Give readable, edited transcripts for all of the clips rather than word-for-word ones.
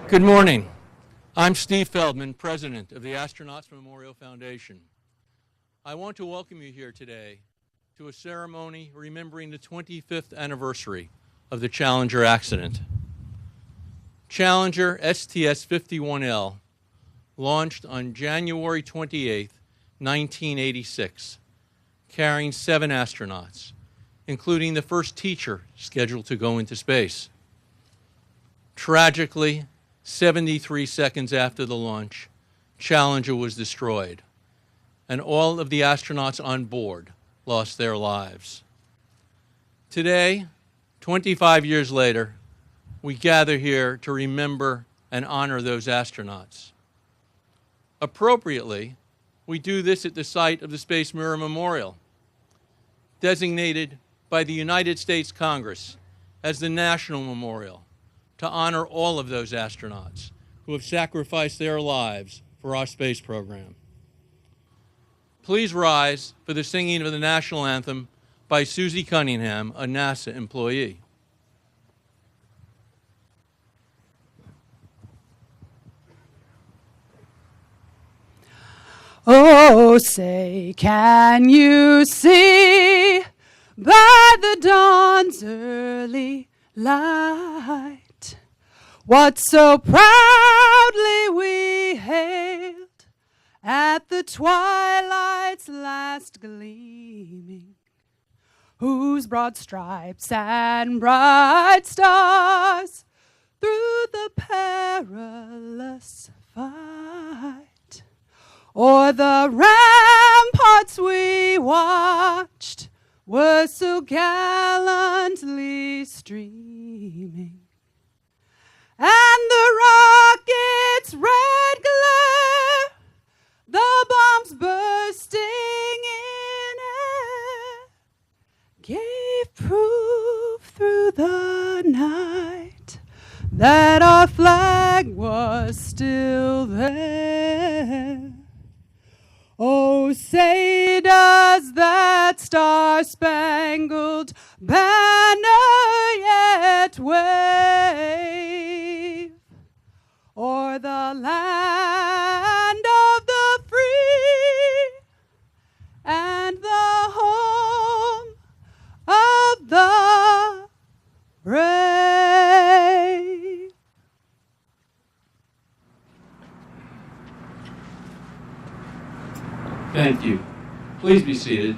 Good morning. I'm Steve Feldman, President of the Astronauts Memorial Foundation. I want to welcome you here today to a ceremony remembering the 25th anniversary of the Challenger accident. Challenger STS-51L launched on January 28, 1986, carrying 7 astronauts, including the first teacher scheduled to go into space. Tragically, 73 seconds after the launch, Challenger was destroyed, and all of the astronauts on board lost their lives. Today, 25 years later, we gather here to remember and honor those astronauts. Appropriately, we do this at the site of the Space Mirror Memorial, designated by the United States Congress as the National Memorial, to honor all of those astronauts who have sacrificed their lives for our space program. Please rise for the singing of the national anthem by Susie Cunningham, a NASA employee. Oh, say, can you see by the dawn's early light what so proudly we hailed at the twilight's last gleaming, whose broad stripes and bright stars through the perilous fight o'er the ramparts we watched were so gallantly streaming, and the rocket's red glare, the bombs bursting in air, gave proof through the night that our flag was still there. Oh, say does that star-spangled banner yet wave o'er the land of the free and the home of the brave? Thank you. Please be seated.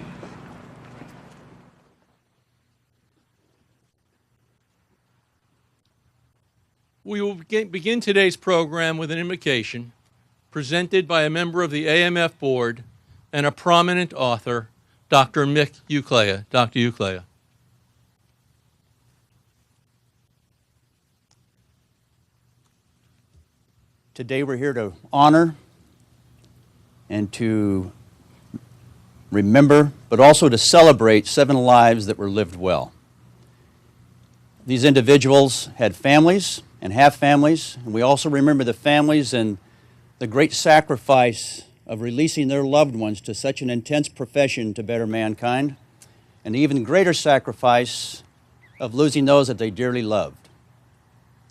We will begin today's program with an invocation presented by a member of the AMF board and a prominent author, Dr. McCulley. Dr. McCulley. Today we're here to honor and to remember, but also to celebrate 7 lives that were lived well. These individuals had families and have families, and we also remember the families and the great sacrifice of releasing their loved ones to such an intense profession to better mankind, and the even greater sacrifice of losing those that they dearly loved.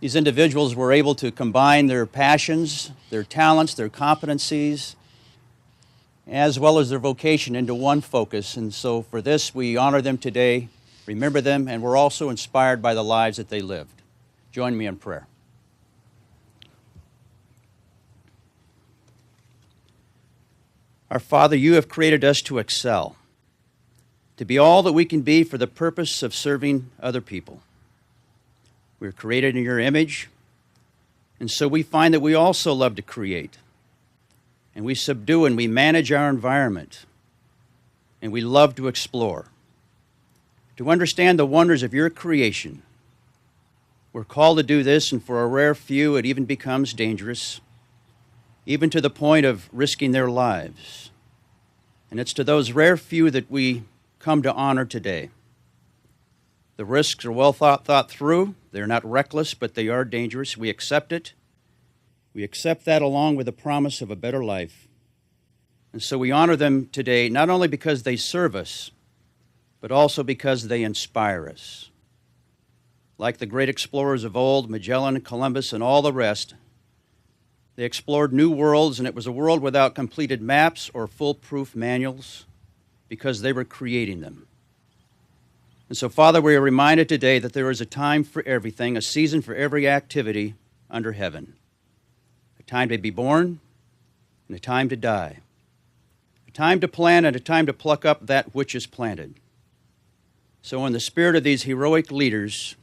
These individuals were able to combine their passions, their talents, their competencies, as well as their vocation into one focus. And so for this, we honor them today, remember them, and we're also inspired by the lives that they lived. Join me in prayer. Our Father, you have created us to excel, to be all that we can be for the purpose of serving other people. We're created in your image, and so we find that we also love to create. And we subdue and we manage our environment, and we love to explore. To understand the wonders of your creation, we're called to do this, and for a rare few it even becomes dangerous, even to the point of risking their lives. And it's to those rare few that we come to honor today. The risks are well thought through. They're not reckless, but they are dangerous. We accept it. We accept that along with the promise of a better life. And so we honor them today, not only because they serve us, but also because they inspire us. Like the great explorers of old, Magellan, Columbus, and all the rest, They explored new worlds, and it was a world without completed maps or foolproof manuals because they were creating them. And so, Father, we are reminded today that there is a time for everything, a season for every activity under heaven. A time to be born and a time to die. A time to plant and a time to pluck up that which is planted. So in the spirit of these heroic leaders,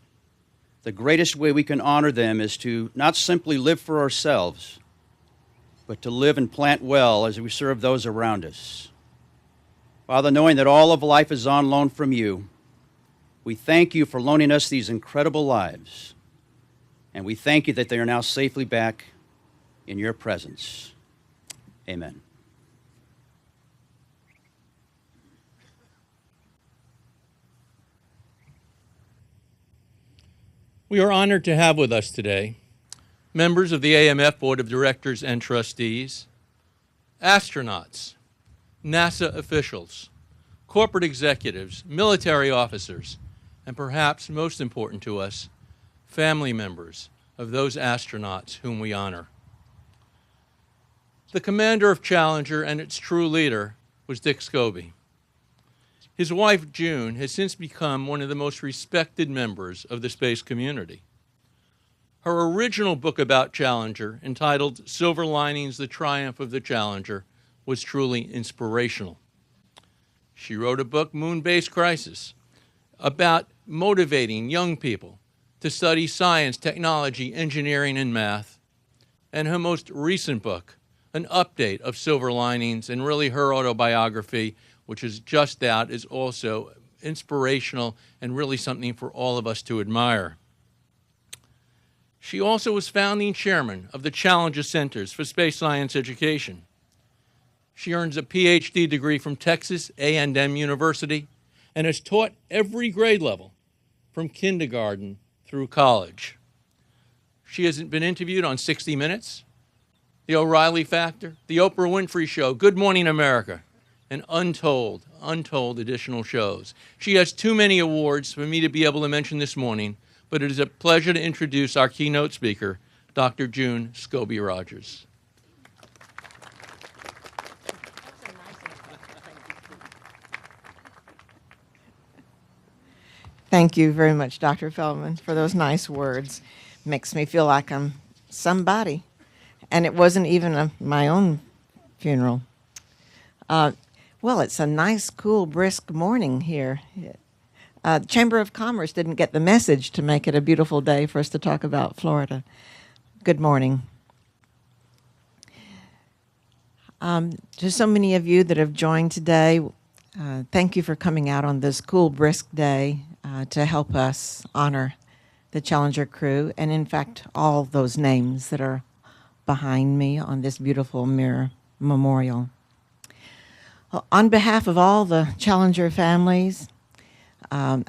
the greatest way we can honor them is to not simply live for ourselves, but to live and plant well as we serve those around us. Father, knowing that all of life is on loan from you, we thank you for loaning us these incredible lives, and we thank you that they are now safely back in your presence. Amen. We are honored to have with us today members of the AMF Board of Directors and Trustees, astronauts, NASA officials, corporate executives, military officers, and perhaps most important to us, family members of those astronauts whom we honor. The commander of Challenger and its true leader was Dick Scobee. His wife, June, has since become one of the most respected members of the space community. Her original book about Challenger, entitled Silver Linings: The Triumph of the Challenger, was truly inspirational. She wrote a book, Moon-Based Crisis, about motivating young people to study science, technology, engineering, and math. And her most recent book, an update of Silver Linings, and really her autobiography, which is just out, is also inspirational and really something for all of us to admire. She also was founding chairman of the Challenger Centers for Space Science Education. She earns a PhD degree from Texas A&M University and has taught every grade level, from kindergarten through college. She has been interviewed on 60 Minutes, The O'Reilly Factor, The Oprah Winfrey Show, Good Morning America, and untold additional shows. She has too many awards for me to be able to mention this morning, but it is a pleasure to introduce our keynote speaker, Dr. June Scobee Rodgers. Thank you very much, Dr. Feldman, for those nice words. Makes me feel like I'm somebody. And it wasn't even my own funeral. Well, it's a nice, cool, brisk morning here. The Chamber of Commerce didn't get the message to make it a beautiful day for us to talk about Florida. Good morning. To so many of you that have joined today, thank you for coming out on this cool, brisk day to help us honor the Challenger crew, and in fact, all those names that are behind me on this beautiful mirror memorial. Well, on behalf of all the Challenger families, I'm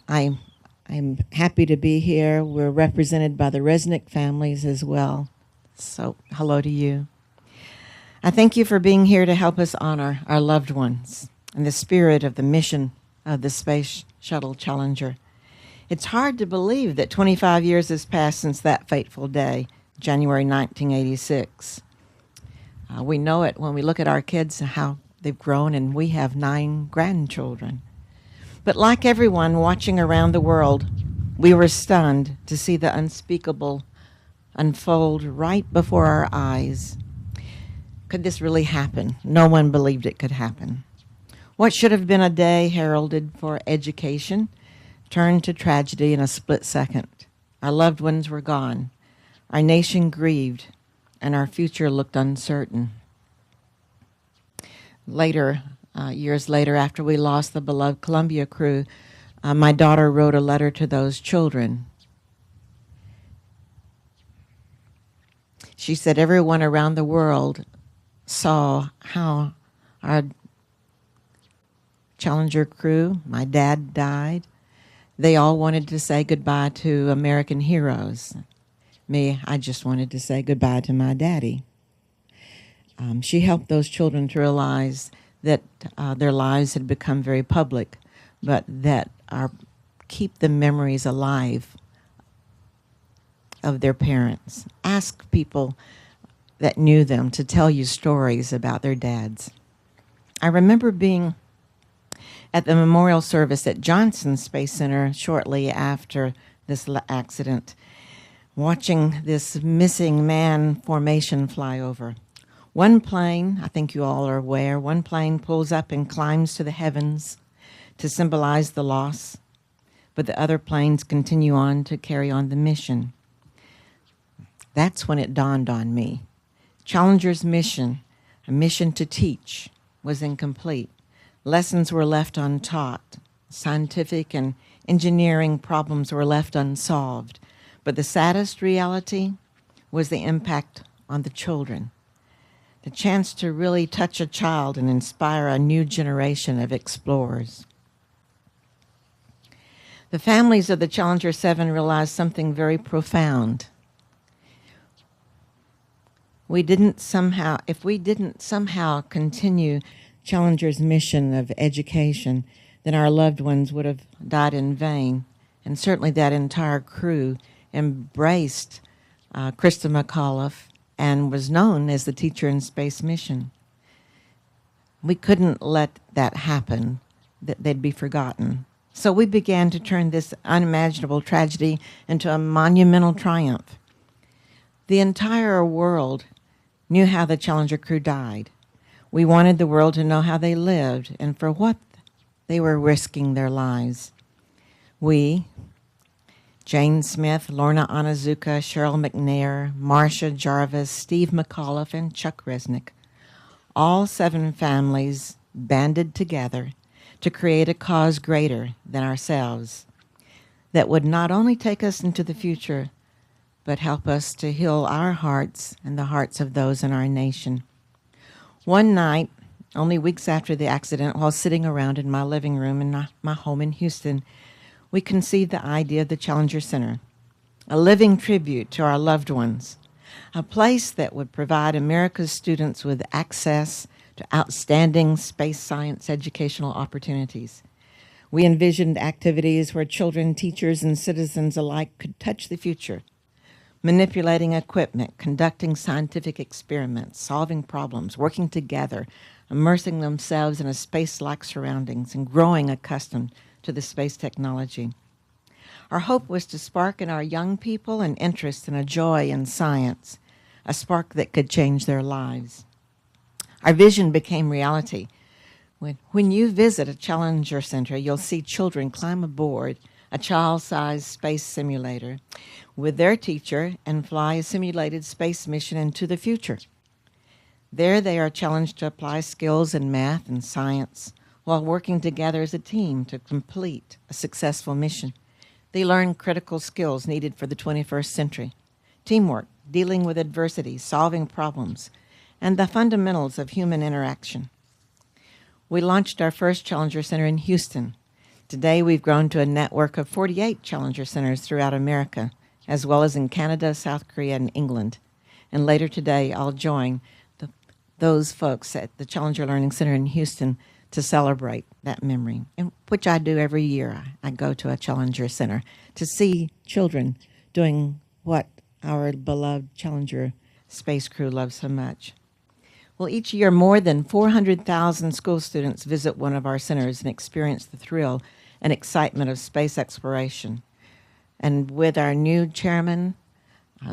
happy to be here. We're represented by the Resnick families as well. So hello to you. I thank you for being here to help us honor our loved ones in the spirit of the mission of the Space Shuttle Challenger. It's hard to believe that 25 years has passed since that fateful day, January 1986. We know it when we look at our kids and how they've grown, and we have 9 grandchildren. But like everyone watching around the world, we were stunned to see the unspeakable unfold right before our eyes. Could this really happen? No one believed it could happen. What should have been a day heralded for education turned to tragedy in a split second. Our loved ones were gone. Our nation grieved, and our future looked uncertain. Later, years later, after we lost the beloved Columbia crew, my daughter wrote a letter to those children. She said everyone around the world saw how our Challenger crew, my dad died. They all wanted to say goodbye to American heroes. Me, I just wanted to say goodbye to my daddy. She helped those children to realize that their lives had become very public, but that keep the memories alive of their parents. Ask people that knew them to tell you stories about their dads. I remember being at the memorial service at Johnson Space Center shortly after this accident, watching this missing man formation fly over. One plane, I think you all are aware, one plane pulls up and climbs to the heavens to symbolize the loss, but the other planes continue on to carry on the mission. That's when it dawned on me. Challenger's mission, a mission to teach, was incomplete. Lessons were left untaught. Scientific and engineering problems were left unsolved. But the saddest reality was the impact on the children. The chance to really touch a child and inspire a new generation of explorers. The families of the Challenger 7 realized something very profound. If we didn't somehow continue Challenger's mission of education, then our loved ones would have died in vain. And certainly that entire crew embraced Krista McAuliffe and was known as the teacher in space mission. We couldn't let that happen, that they'd be forgotten. So we began to turn this unimaginable tragedy into a monumental triumph. The entire world knew how the Challenger crew died. We wanted the world to know how they lived and for what they were risking their lives. We, Jane Smith, Lorna Onizuka, Cheryl McNair, Marcia Jarvis, Steve McAuliffe, and Chuck Resnick, all 7 families banded together to create a cause greater than ourselves that would not only take us into the future, but help us to heal our hearts and the hearts of those in our nation. One night, only weeks after the accident, while sitting around in my living room in my home in Houston, we conceived the idea of the Challenger Center, a living tribute to our loved ones, a place that would provide America's students with access to outstanding space science educational opportunities. We envisioned activities where children, teachers, and citizens alike could touch the future, manipulating equipment, conducting scientific experiments, solving problems, working together, immersing themselves in a space-like surroundings, and growing accustomed to the space technology. Our hope was to spark in our young people an interest and a joy in science, a spark that could change their lives. Our vision became reality. When you visit a Challenger Center, you'll see children climb aboard a child-sized space simulator with their teacher and fly a simulated space mission into the future. There they are challenged to apply skills in math and science while working together as a team to complete a successful mission. They learn critical skills needed for the 21st century: teamwork, dealing with adversity, solving problems, and the fundamentals of human interaction. We launched our first Challenger Center in Houston. Today we've grown to a network of 48 Challenger Centers throughout America, as well as in Canada, South Korea, and England. And later today I'll join those folks at the Challenger Learning Center in Houston to celebrate that memory, and which I do every year. I go to a Challenger Center to see children doing what our beloved Challenger space crew loves so much. Well, each year more than 400,000 school students visit one of our centers and experience the thrill and excitement of space exploration. And with our new chairman,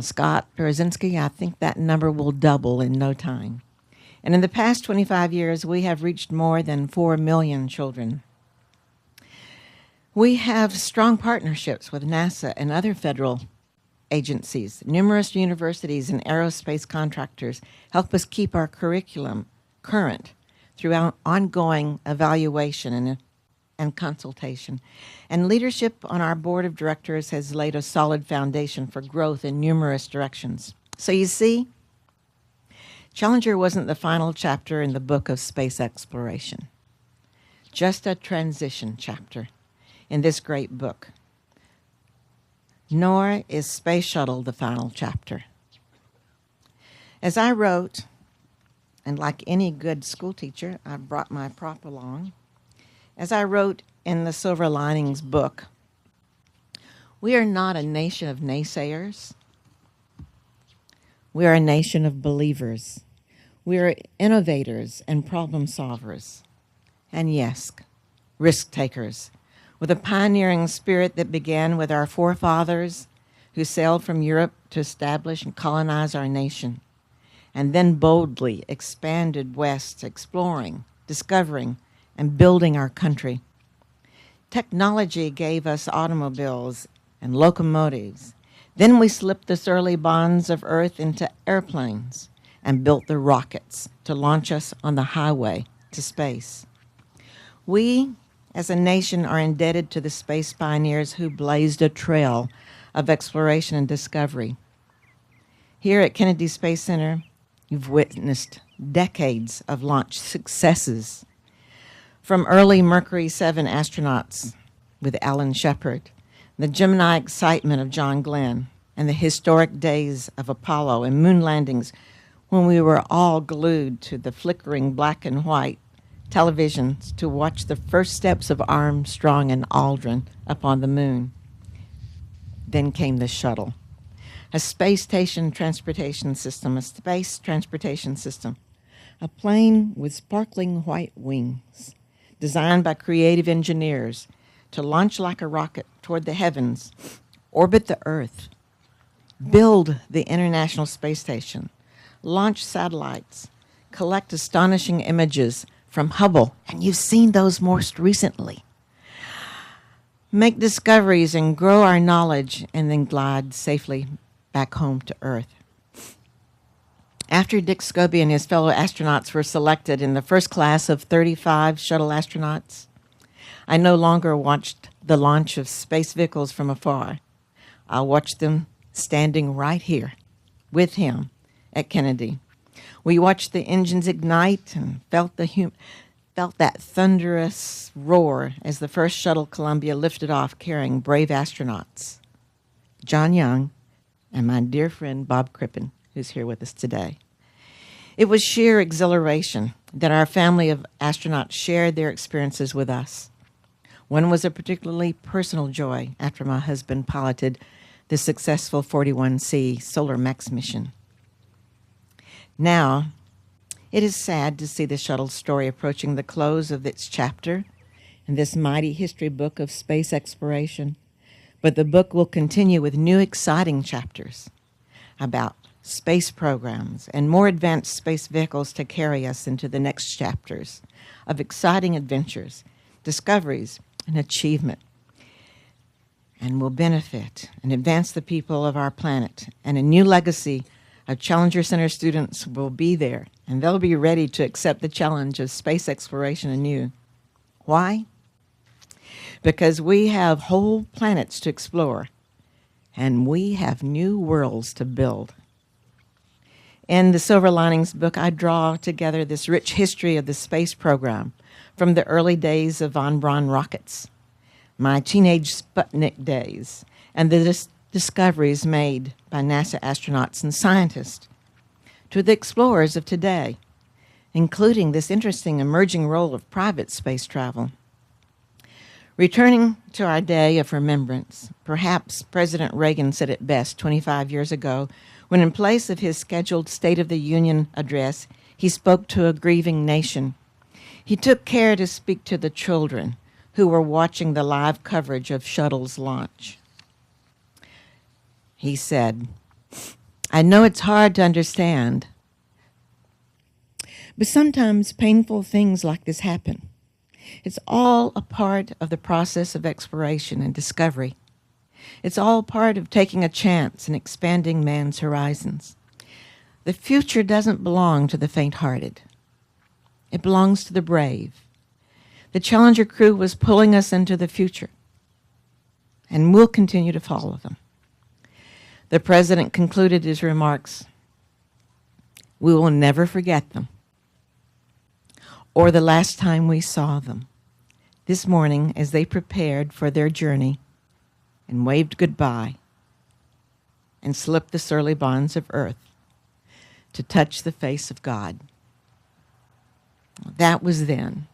Scott Berzinski, I think that number will double in no time. And in the past 25 years, we have reached more than 4 million children. We have strong partnerships with NASA and other federal agencies. Numerous universities and aerospace contractors help us keep our curriculum current through our ongoing evaluation and consultation. And leadership on our board of directors has laid a solid foundation for growth in numerous directions. So you see, Challenger wasn't the final chapter in the book of space exploration, just a transition chapter in this great book. Nor is Space Shuttle the final chapter. As I wrote, and like any good school teacher, I brought my prop along. As I wrote in the Silver Linings book, we are not a nation of naysayers. We are a nation of believers. We are innovators and problem solvers. And yes, risk takers, with a pioneering spirit that began with our forefathers who sailed from Europe to establish and colonize our nation, and then boldly expanded west, exploring, discovering, and building our country. Technology gave us automobiles and locomotives. Then we slipped the early bonds of Earth into airplanes and built the rockets to launch us on the highway to space. We, as a nation, are indebted to the space pioneers who blazed a trail of exploration and discovery. Here at Kennedy Space Center, you've witnessed decades of launch successes, from early Mercury 7 astronauts with Alan Shepard, the Gemini excitement of John Glenn, and the historic days of Apollo and moon landings when we were all glued to the flickering black and white televisions to watch the first steps of Armstrong and Aldrin up on the moon. Then came the shuttle, a space transportation system, a plane with sparkling white wings, designed by creative engineers to launch like a rocket toward the heavens, orbit the Earth, build the International Space Station, launch satellites, collect astonishing images from Hubble, and you've seen those most recently, make discoveries and grow our knowledge, and then glide safely back home to Earth. After Dick Scobee and his fellow astronauts were selected in the first class of 35 shuttle astronauts, I no longer watched the launch of space vehicles from afar. I watched them standing right here with him at Kennedy. We watched the engines ignite and felt that thunderous roar as the first shuttle Columbia lifted off carrying brave astronauts, John Young and my dear friend Bob Crippen, who's here with us today. It was sheer exhilaration that our family of astronauts shared their experiences with us. One was a particularly personal joy after my husband piloted the successful 41C Solar Max mission. Now, it is sad to see the shuttle story approaching the close of its chapter in this mighty history book of space exploration, but the book will continue with new exciting chapters about space programs and more advanced space vehicles to carry us into the next chapters of exciting adventures, discoveries, and achievement, and will benefit and advance the people of our planet. And a new legacy of Challenger Center students will be there, and they'll be ready to accept the challenge of space exploration anew. Why? Because we have whole planets to explore, and we have new worlds to build. In the Silver Linings book, I draw together this rich history of the space program from the early days of von Braun rockets, my teenage Sputnik days, and the discoveries made by NASA astronauts and scientists, to the explorers of today, including this interesting emerging role of private space travel. Returning to our day of remembrance, perhaps President Reagan said it best 25 years ago when, in place of his scheduled State of the Union address, he spoke to a grieving nation. He took care to speak to the children who were watching the live coverage of Shuttle's launch. He said, "I know it's hard to understand, but sometimes painful things like this happen. It's all a part of the process of exploration and discovery. It's all part of taking a chance and expanding man's horizons. The future doesn't belong to the faint-hearted. It belongs to the brave. The Challenger crew was pulling us into the future, and we'll continue to follow them." The president concluded his remarks, "We will never forget them, or the last time we saw them, this morning as they prepared for their journey and waved goodbye and slipped the surly bonds of earth to touch the face of God." That was then.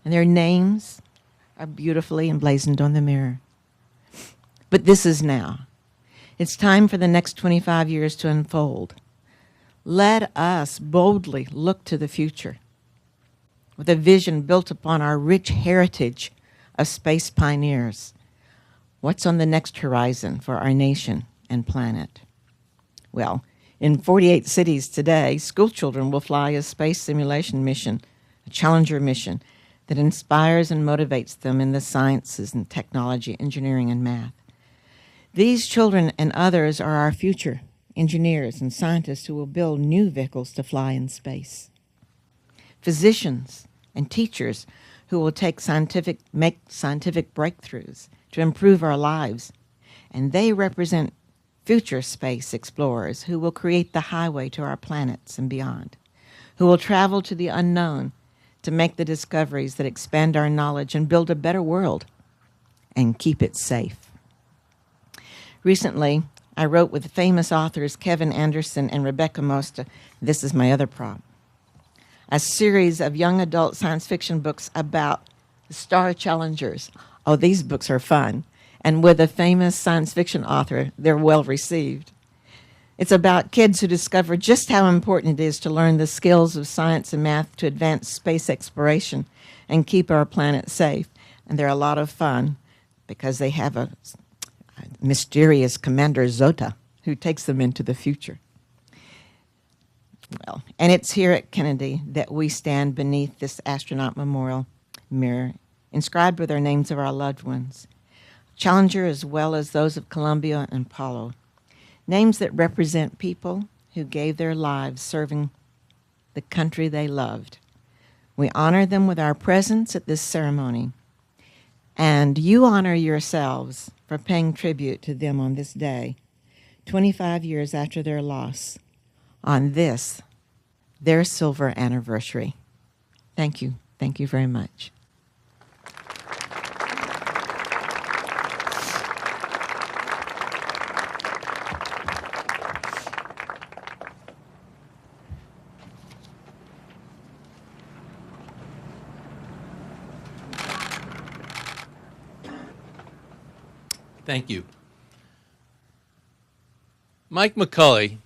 And their names are beautifully emblazoned on the mirror. But this is now. It's time for the next 25 years to unfold. Let us boldly look to the future with a vision built upon our rich heritage of space pioneers. What's on the next horizon for our nation and planet? Well, in 48 cities today, school children will fly a space simulation mission, a Challenger mission, that inspires and motivates them in the sciences and technology, engineering, and math. These children and others are our future engineers and scientists who will build new vehicles to fly in space. Physicians and teachers who will make scientific breakthroughs to improve our lives. And they represent future space explorers who will create the highway to our planets and beyond, who will travel to the unknown to make the discoveries that expand our knowledge and build a better world and keep it safe. Recently, I wrote with famous authors Kevin Anderson and Rebecca Mosta, this is my other prop, a series of young adult science fiction books about the star challengers. Oh, these books are fun. And with a famous science fiction author, they're well received. It's about kids who discover just how important it is to learn the skills of science and math to advance space exploration and keep our planet safe. And they're a lot of fun because they have a mysterious Commander Zota who takes them into the future. Well, and it's here at Kennedy that we stand beneath this astronaut memorial mirror, inscribed with our names of our loved ones, Challenger as well as those of Columbia and Apollo, names that represent people who gave their lives serving the country they loved. We honor them with our presence at this ceremony, and you honor yourselves for paying tribute to them on this day, 25 years after their loss, on this, their silver anniversary. Thank you. Thank you very much. Thank you. Mike McCulley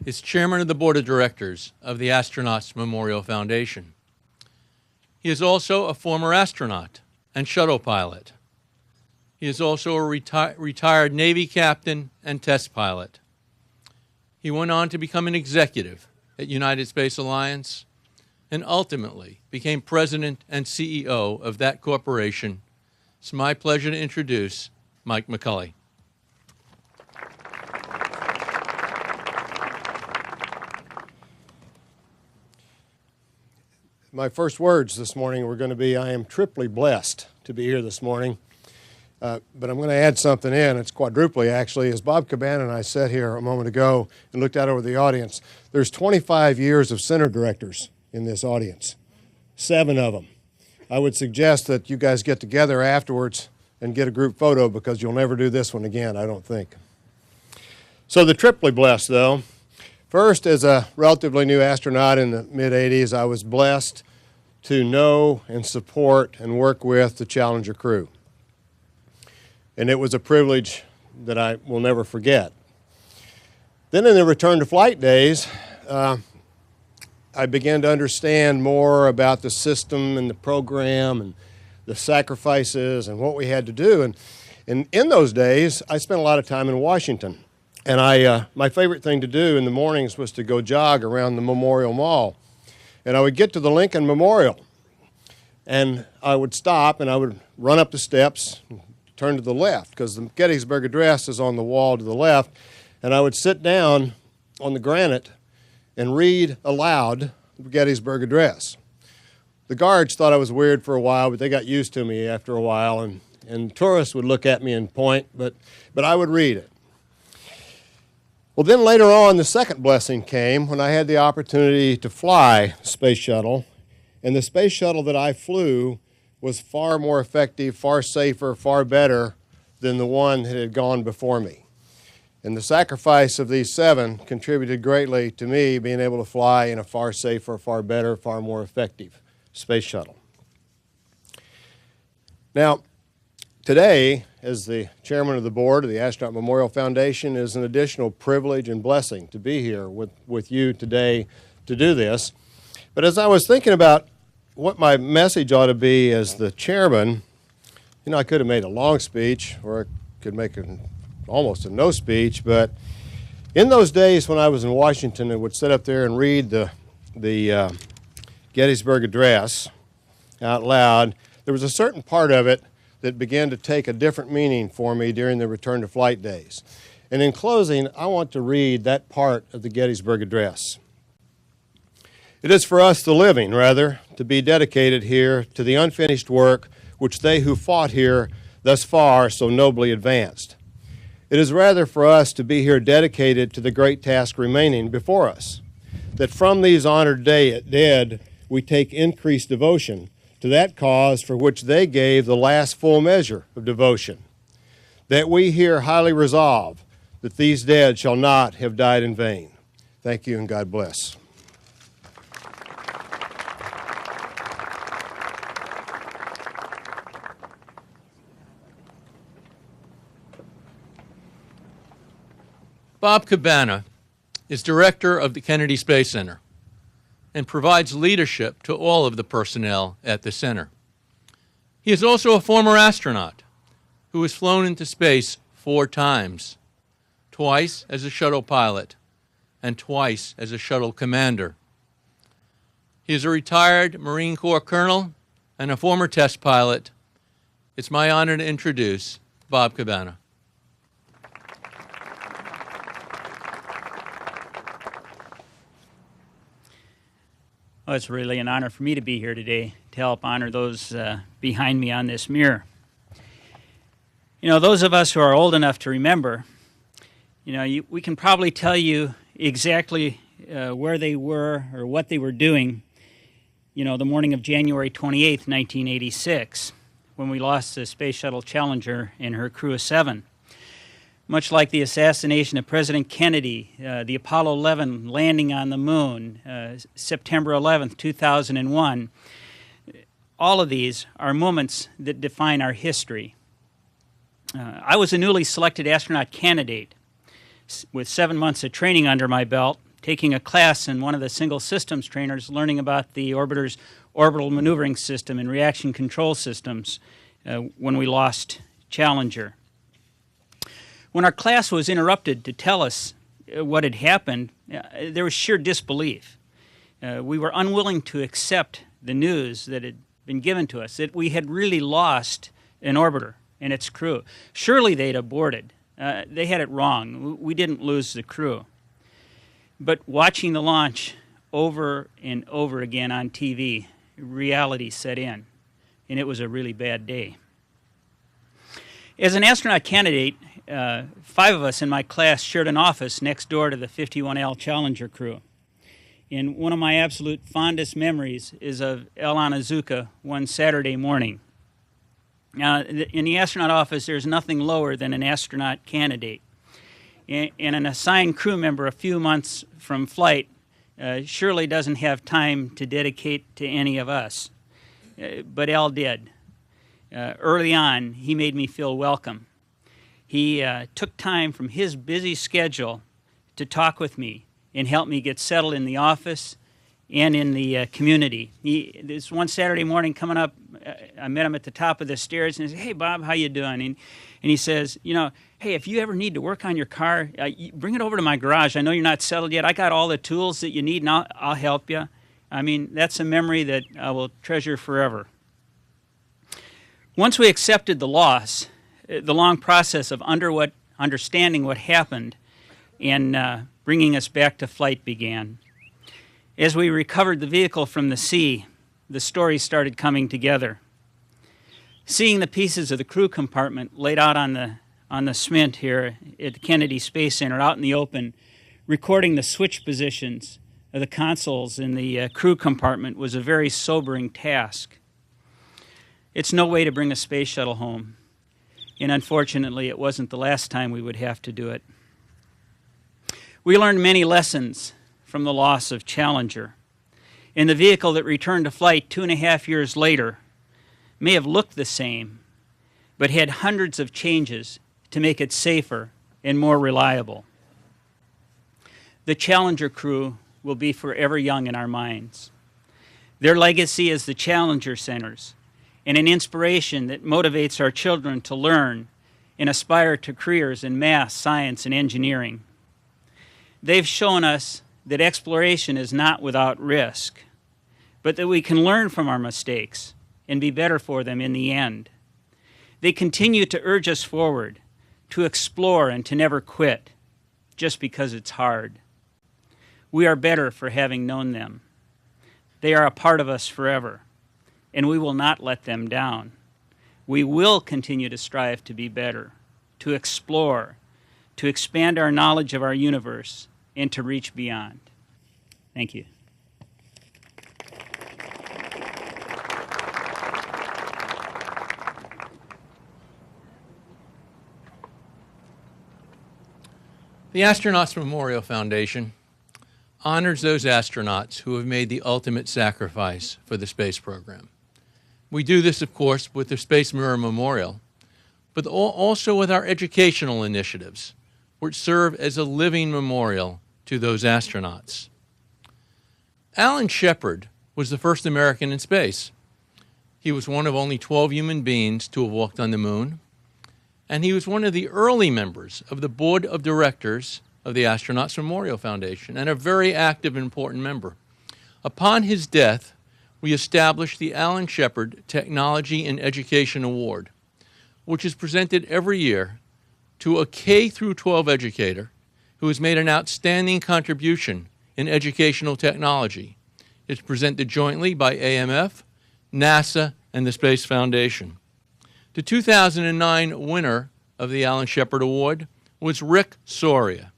is chairman of the board of directors of the Astronauts Memorial Foundation. He is also a former astronaut and shuttle pilot. He is also a retired Navy captain and test pilot. He went on to become an executive at United Space Alliance and ultimately became president and CEO of that corporation. It's my pleasure to introduce Mike McCulley. My first words this morning were going to be, I am triply blessed to be here this morning. But I'm going to add something in. It's quadruply, actually. As Bob Cabana and I sat here a moment ago and looked out over the audience, there's 25 years of center directors in this audience, 7 of them. I would suggest that you guys get together afterwards and get a group photo because you'll never do this one again, I don't think. So the triply blessed, though. First, as a relatively new astronaut in the mid-'80s, I was blessed to know and support and work with the Challenger crew. And it was a privilege that I will never forget. Then in the return to flight days, I began to understand more about the system and the program and the sacrifices and what we had to do. And in those days, I spent a lot of time in Washington. And my favorite thing to do in the mornings was to go jog around the Memorial Mall. And I would get to the Lincoln Memorial. And I would stop and I would run up the steps, turn to the left, because the Gettysburg Address is on the wall to the left. And I would sit down on the granite and read aloud the Gettysburg Address. The guards thought I was weird for a while, but they got used to me after a while. And tourists would look at me and point, but I would read it. Well, then later on, the second blessing came when I had the opportunity to fly the space shuttle. And the space shuttle that I flew was far more effective, far safer, far better than the one that had gone before me. And the sacrifice of these 7 contributed greatly to me being able to fly in a far safer, far better, far more effective space shuttle. Now, today, as the chairman of the board of the Astronaut Memorial Foundation, it is an additional privilege and blessing to be here with you today to do this. But as I was thinking about what my message ought to be as the chairman, you know, I could have made a long speech, or I could make almost a no speech, but in those days when I was in Washington and would sit up there and read the Gettysburg Address out loud, there was a certain part of it that began to take a different meaning for me during the return to flight days. And in closing, I want to read that part of the Gettysburg Address. It is for us, the living, rather, to be dedicated here to the unfinished work which they who fought here thus far so nobly advanced. It is rather for us to be here dedicated to the great task remaining before us, that from these honored dead we take increased devotion to that cause for which they gave the last full measure of devotion, that we here highly resolve that these dead shall not have died in vain. Thank you, and God bless. Bob Cabana is director of the Kennedy Space Center and provides leadership to all of the personnel at the center. He is also a former astronaut who has flown into space 4 times, twice as a shuttle pilot and twice as a shuttle commander. He is a retired Marine Corps colonel and a former test pilot. It's my honor to introduce Bob Cabana. Well, it's really an honor for me to be here today to help honor those behind me on this mirror. You know, those of us who are old enough to remember, you know, we can probably tell you exactly where they were or what they were doing, you know, the morning of January 28th, 1986, when we lost the Space Shuttle Challenger and her crew of 7. Much like the assassination of President Kennedy, the Apollo 11 landing on the moon, September 11th, 2001, all of these are moments that define our history. I was a newly selected astronaut candidate with 7 months of training under my belt, taking a class in one of the single systems trainers, learning about the orbiter's orbital maneuvering system and reaction control systems when we lost Challenger. When our class was interrupted to tell us what had happened, there was sheer disbelief. We were unwilling to accept the news that had been given to us, that we had really lost an orbiter and its crew. Surely they'd aborted. They had it wrong. We didn't lose the crew. But watching the launch over and over again on TV, reality set in, and it was a really bad day. As an astronaut candidate, 5 of us in my class shared an office next door to the 51L Challenger crew. And one of my absolute fondest memories is of El Anazuka one Saturday morning. Now, in the astronaut office, there's nothing lower than an astronaut candidate. And an assigned crew member a few months from flight surely doesn't have time to dedicate to any of us. But El did. Early on, he made me feel welcome. He took time from his busy schedule to talk with me and help me get settled in the office and in the community. This one Saturday morning coming up, I met him at the top of the stairs and he said, "Hey, Bob, how you doing?" And he says, "You know, hey, if you ever need to work on your car, bring it over to my garage. I know you're not settled yet. I got all the tools that you need, and I'll help you." I mean, that's a memory that I will treasure forever. Once we accepted the loss, the long process of understanding what happened and bringing us back to flight began. As we recovered the vehicle from the sea, the stories started coming together. Seeing the pieces of the crew compartment laid out on the SMINT here at the Kennedy Space Center out in the open, recording the switch positions of the consoles in the crew compartment was a very sobering task. It's no way to bring a space shuttle home, and unfortunately it wasn't the last time we would have to do it. We learned many lessons from the loss of Challenger, and the vehicle that returned to flight 2.5 years later may have looked the same, but had hundreds of changes to make it safer and more reliable. The Challenger crew will be forever young in our minds. Their legacy is the Challenger Centers and an inspiration that motivates our children to learn and aspire to careers in math, science, and engineering. They've shown us that exploration is not without risk, but that we can learn from our mistakes and be better for them in the end. They continue to urge us forward, to explore and to never quit, just because it's hard. We are better for having known them. They are a part of us forever, and we will not let them down. We will continue to strive to be better, to explore, to expand our knowledge of our universe, and to reach beyond. Thank you. The Astronauts Memorial Foundation honors those astronauts who have made the ultimate sacrifice for the space program. We do this, of course, with the Space Mirror Memorial, but also with our educational initiatives, which serve as a living memorial to those astronauts. Alan Shepard was the first American in space. He was one of only 12 human beings to have walked on the moon, and he was one of the early members of the board of directors of the Astronauts Memorial Foundation, and a very active and important member. Upon his death, we established the Alan Shepard Technology and Education Award, which is presented every year to a K through 12 educator who has made an outstanding contribution in educational technology. It's presented jointly by AMF, NASA, and the Space Foundation. The 2009 winner of the Alan Shepard Award was Rick Soria,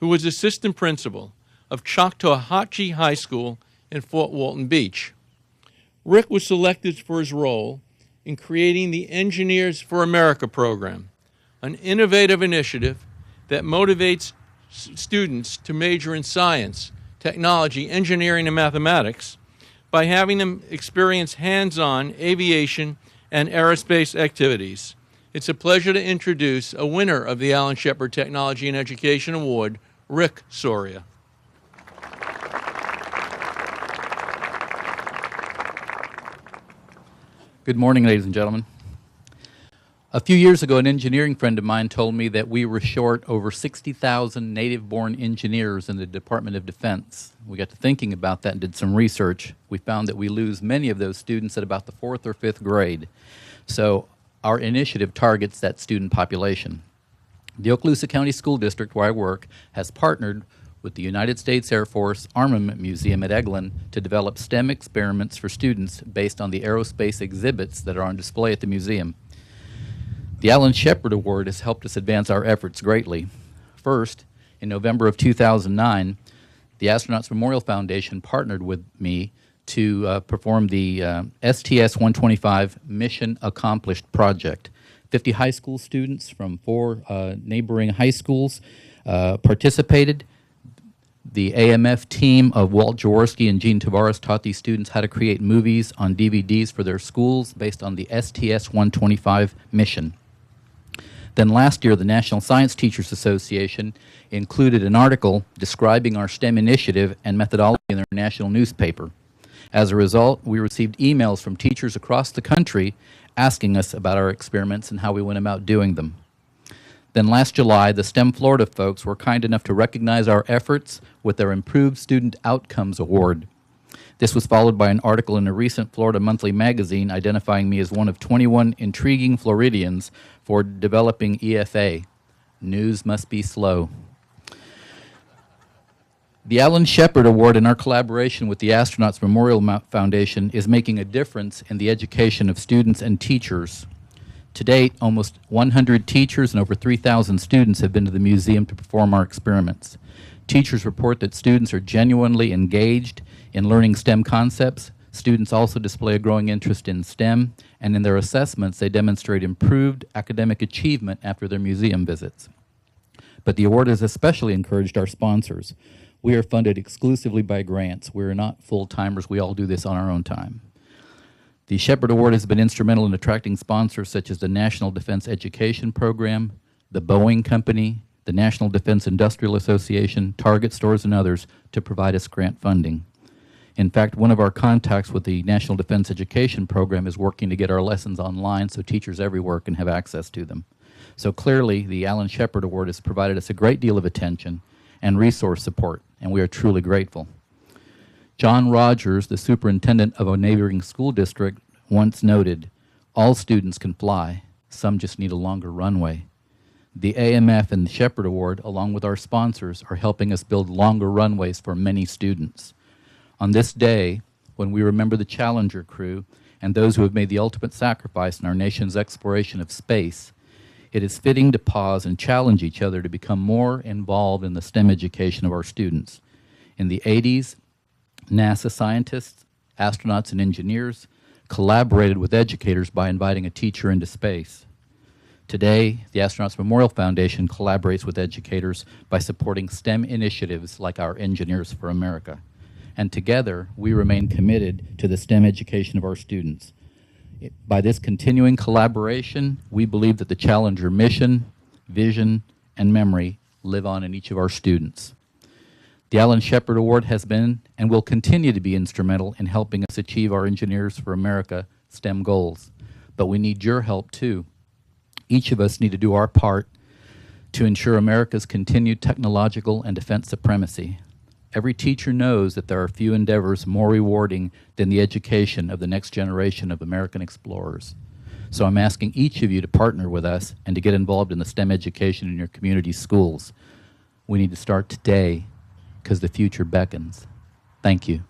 who was assistant principal of Choctawhatchee High School in Fort Walton Beach. Rick was selected for his role in creating the Engineers for America program, an innovative initiative that motivates students to major in science, technology, engineering, and mathematics by having them experience hands-on aviation and aerospace activities. It's a pleasure to introduce a winner of the Alan Shepard Technology and Education Award, Rick Soria. Good morning, ladies and gentlemen. A few years ago, an engineering friend of mine told me that we were short over 60,000 native-born engineers in the Department of Defense. We got to thinking about that and did some research. We found that we lose many of those students at about the 4th or 5th grade. So our initiative targets that student population. The Okaloosa County School District, where I work, has partnered with the United States Air Force Armament Museum at Eglin to develop STEM experiments for students based on the aerospace exhibits that are on display at the museum. The Alan Shepard Award has helped us advance our efforts greatly. First, in November of 2009, the Astronauts Memorial Foundation partnered with me to perform the STS-125 Mission Accomplished project. 50 high school students from 4 neighboring high schools participated. The AMF team of Walt Jaworski and Gene Tavares taught these students how to create movies on DVDs for their schools based on the STS-125 mission. Then last year, the National Science Teachers Association included an article describing our STEM initiative and methodology in their national newspaper. As a result, we received emails from teachers across the country asking us about our experiments and how we went about doing them. Then last July, the STEM Florida folks were kind enough to recognize our efforts with their Improved Student Outcomes Award. This was followed by an article in a recent Florida Monthly magazine identifying me as one of 21 intriguing Floridians for developing EFA. News must be slow. The Alan Shepard Award, in our collaboration with the Astronauts Memorial Foundation, is making a difference in the education of students and teachers. To date, almost 100 teachers and over 3,000 students have been to the museum to perform our experiments. Teachers report that students are genuinely engaged in learning STEM concepts. Students also display a growing interest in STEM, and in their assessments, they demonstrate improved academic achievement after their museum visits. But the award has especially encouraged our sponsors. We are funded exclusively by grants. We are not full-timers. We all do this on our own time. The Shepard Award has been instrumental in attracting sponsors such as the National Defense Education Program, the Boeing Company, the National Defense Industrial Association, Target Stores, and others to provide us grant funding. In fact, one of our contacts with the National Defense Education Program is working to get our lessons online so teachers everywhere can have access to them. So clearly, the Alan Shepard Award has provided us a great deal of attention and resource support, and we are truly grateful. John Rodgers, the superintendent of a neighboring school district, once noted, "All students can fly, some just need a longer runway." The AMF and the Shepard Award, along with our sponsors, are helping us build longer runways for many students. On this day, when we remember the Challenger crew and those who have made the ultimate sacrifice in our nation's exploration of space, it is fitting to pause and challenge each other to become more involved in the STEM education of our students. In the 80s, NASA scientists, astronauts, and engineers collaborated with educators by inviting a teacher into space. Today, the Astronauts Memorial Foundation collaborates with educators by supporting STEM initiatives like our Engineers for America. And together, we remain committed to the STEM education of our students. By this continuing collaboration, we believe that the Challenger mission, vision, and memory live on in each of our students. The Alan Shepard Award has been and will continue to be instrumental in helping us achieve our Engineers for America STEM goals. But we need your help too. Each of us need to do our part to ensure America's continued technological and defense supremacy. Every teacher knows that there are few endeavors more rewarding than the education of the next generation of American explorers. So I'm asking each of you to partner with us and to get involved in the STEM education in your community schools. We need to start today because the future beckons. Thank you.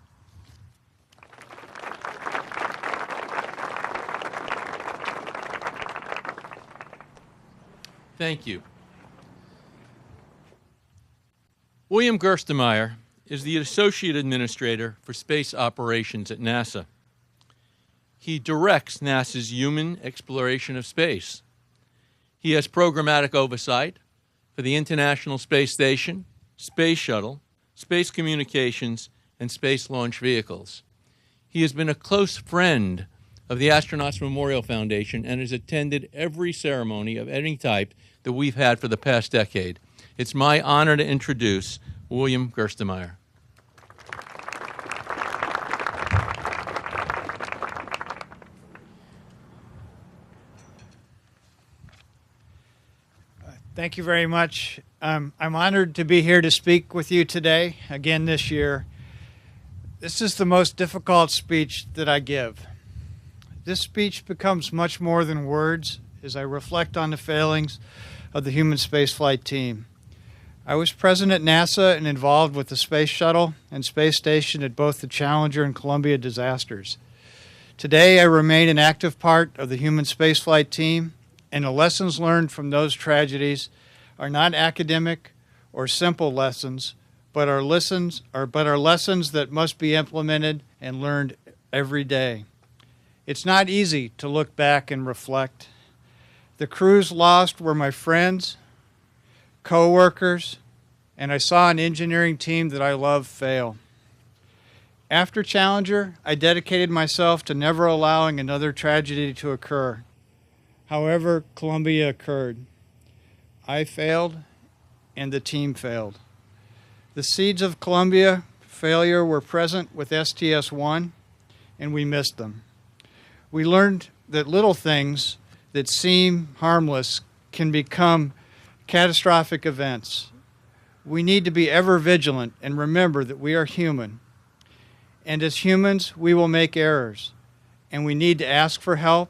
Thank you. William Gerstenmaier is the Associate Administrator for Space Operations at NASA. He directs NASA's human exploration of space. He has programmatic oversight for the International Space Station, Space Shuttle, Space Communications, and Space Launch Vehicles. He has been a close friend of the Astronauts Memorial Foundation and has attended every ceremony of any type that we've had for the past decade. It's my honor to introduce William Gerstenmaier. Thank you very much. I'm honored to be here to speak with you today, again this year. This is the most difficult speech that I give. This speech becomes much more than words as I reflect on the failings of the human spaceflight team. I was present at NASA and involved with the Space Shuttle and Space Station at both the Challenger and Columbia disasters. Today, I remain an active part of the human spaceflight team, and the lessons learned from those tragedies are not academic or simple lessons, but are lessons that must be implemented and learned every day. It's not easy to look back and reflect. The crews lost were my friends, co-workers, and I saw an engineering team that I love fail. After Challenger, I dedicated myself to never allowing another tragedy to occur. However, Columbia occurred. I failed, and the team failed. The seeds of Columbia failure were present with STS-1, and we missed them. We learned that little things that seem harmless can become catastrophic events. We need to be ever vigilant and remember that we are human. And as humans, we will make errors, and we need to ask for help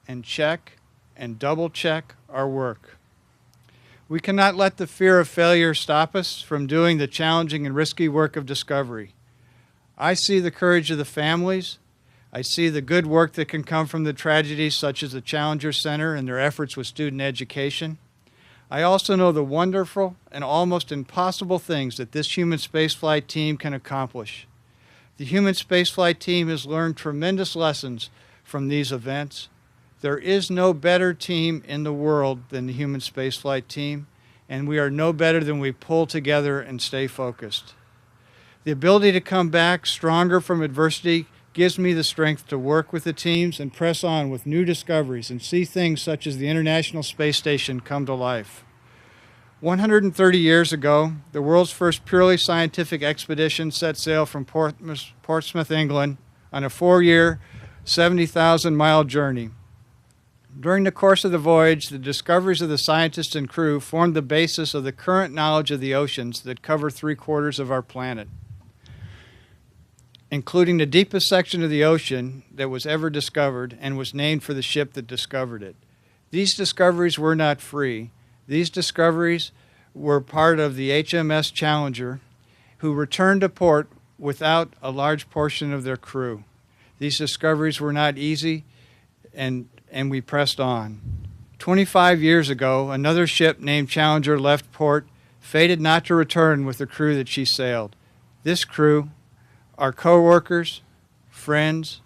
and check and double-check our work. We cannot let the fear of failure stop us from doing the challenging and risky work of discovery. I see the courage of the families. I see the good work that can come from the tragedies such as the Challenger Center and their efforts with student education. I also know the wonderful and almost impossible things that this human spaceflight team can accomplish. The human spaceflight team has learned tremendous lessons from these events. There is no better team in the world than the human spaceflight team, and we are no better than we pull together and stay focused. The ability to come back stronger from adversity gives me the strength to work with the teams and press on with new discoveries and see things such as the International Space Station come to life. 130 years ago, the world's first purely scientific expedition set sail from Portsmouth, England, on a 4-year, 70,000-mile journey. During the course of the voyage, the discoveries of the scientists and crew formed the basis of the current knowledge of the oceans that cover 3/4 of our planet, including the deepest section of the ocean that was ever discovered and was named for the ship that discovered it. These discoveries were not free. These discoveries were part of the HMS Challenger, who returned to port without a large portion of their crew. These discoveries were not easy, and we pressed on. 25 years ago, another ship named Challenger left port, fated not to return with the crew that she sailed. This crew, our co-workers, friends,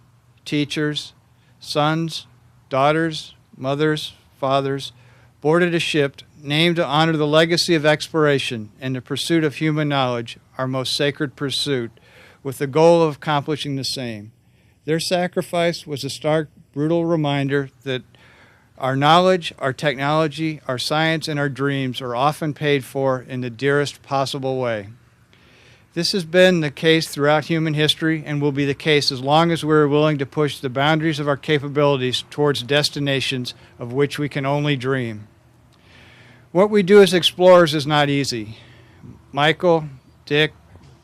teachers, sons, daughters, mothers, fathers, boarded a ship named to honor the legacy of exploration and the pursuit of human knowledge, our most sacred pursuit, with the goal of accomplishing the same. Their sacrifice was a stark, brutal reminder that our knowledge, our technology, our science, and our dreams are often paid for in the dearest possible way. This has been the case throughout human history and will be the case as long as we're willing to push the boundaries of our capabilities towards destinations of which we can only dream. What we do as explorers is not easy. Michael, Dick,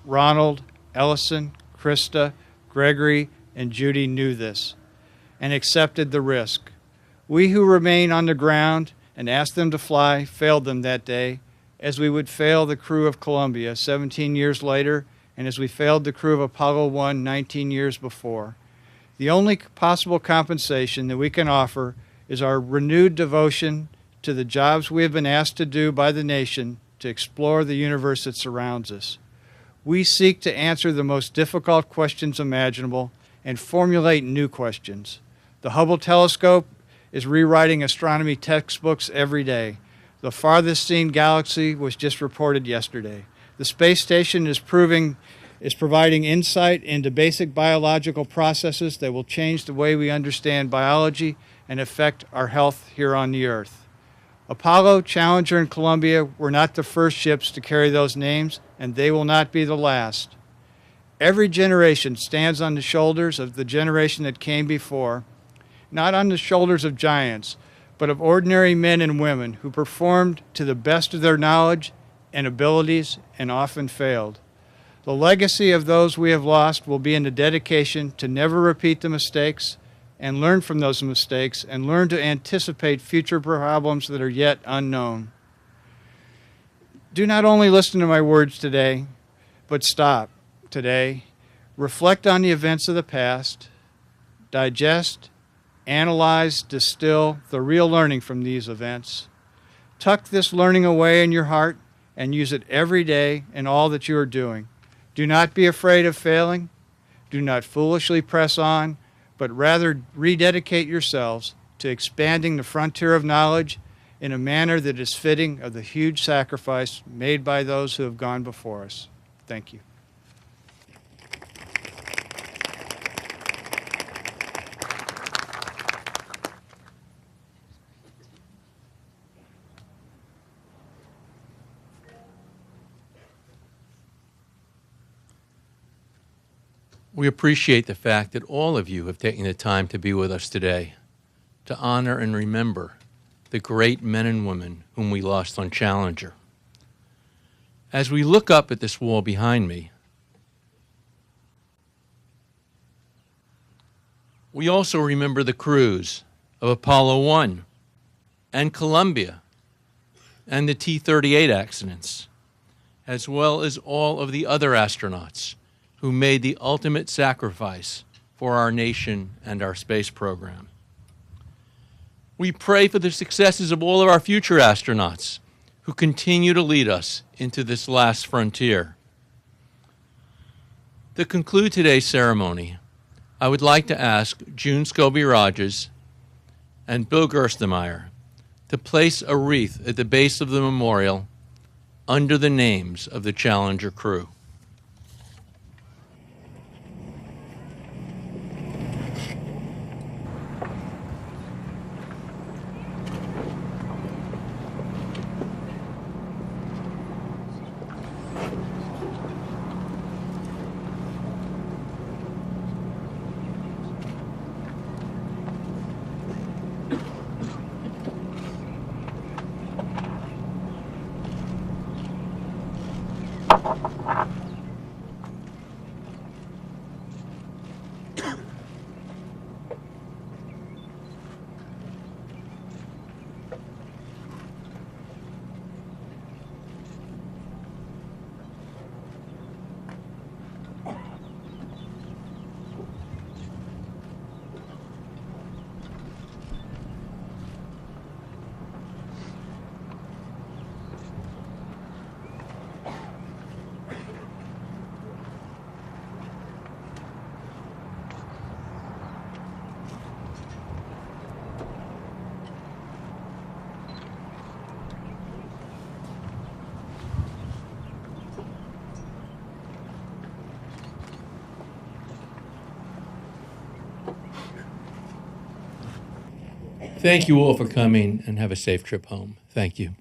Ronald, Ellison, Krista, Gregory, and Judy knew this and accepted the risk. We who remain on the ground and asked them to fly failed them that day, as we would fail the crew of Columbia 17 years later, and as we failed the crew of Apollo 1 19 years before. The only possible compensation that we can offer is our renewed devotion to the jobs we have been asked to do by the nation to explore the universe that surrounds us. We seek to answer the most difficult questions imaginable and formulate new questions. The Hubble telescope is rewriting astronomy textbooks every day. The farthest seen galaxy was just reported yesterday. The space station is providing insight into basic biological processes that will change the way we understand biology and affect our health here on the Earth. Apollo, Challenger, and Columbia were not the first ships to carry those names, and they will not be the last. Every generation stands on the shoulders of the generation that came before, not on the shoulders of giants, but of ordinary men and women who performed to the best of their knowledge and abilities and often failed. The legacy of those we have lost will be in the dedication to never repeat the mistakes and learn from those mistakes and learn to anticipate future problems that are yet unknown. Do not only listen to my words today, but stop today, reflect on the events of the past, digest, analyze, distill the real learning from these events. Tuck this learning away in your heart and use it every day in all that you are doing. Do not be afraid of failing. Do not foolishly press on, but rather rededicate yourselves to expanding the frontier of knowledge in a manner that is fitting of the huge sacrifice made by those who have gone before us. Thank you. We appreciate the fact that all of you have taken the time to be with us today, to honor and remember the great men and women whom we lost on Challenger. As we look up at this wall behind me, we also remember the crews of Apollo 1 and Columbia and the T-38 accidents, as well as all of the other astronauts who made the ultimate sacrifice for our nation and our space program. We pray for the successes of all of our future astronauts who continue to lead us into this last frontier. To conclude today's ceremony, I would like to ask June Scobee Rodgers and Bill Gerstenmaier to place a wreath at the base of the memorial under the names of the Challenger crew. Thank you all for coming, and have a safe trip home. Thank you.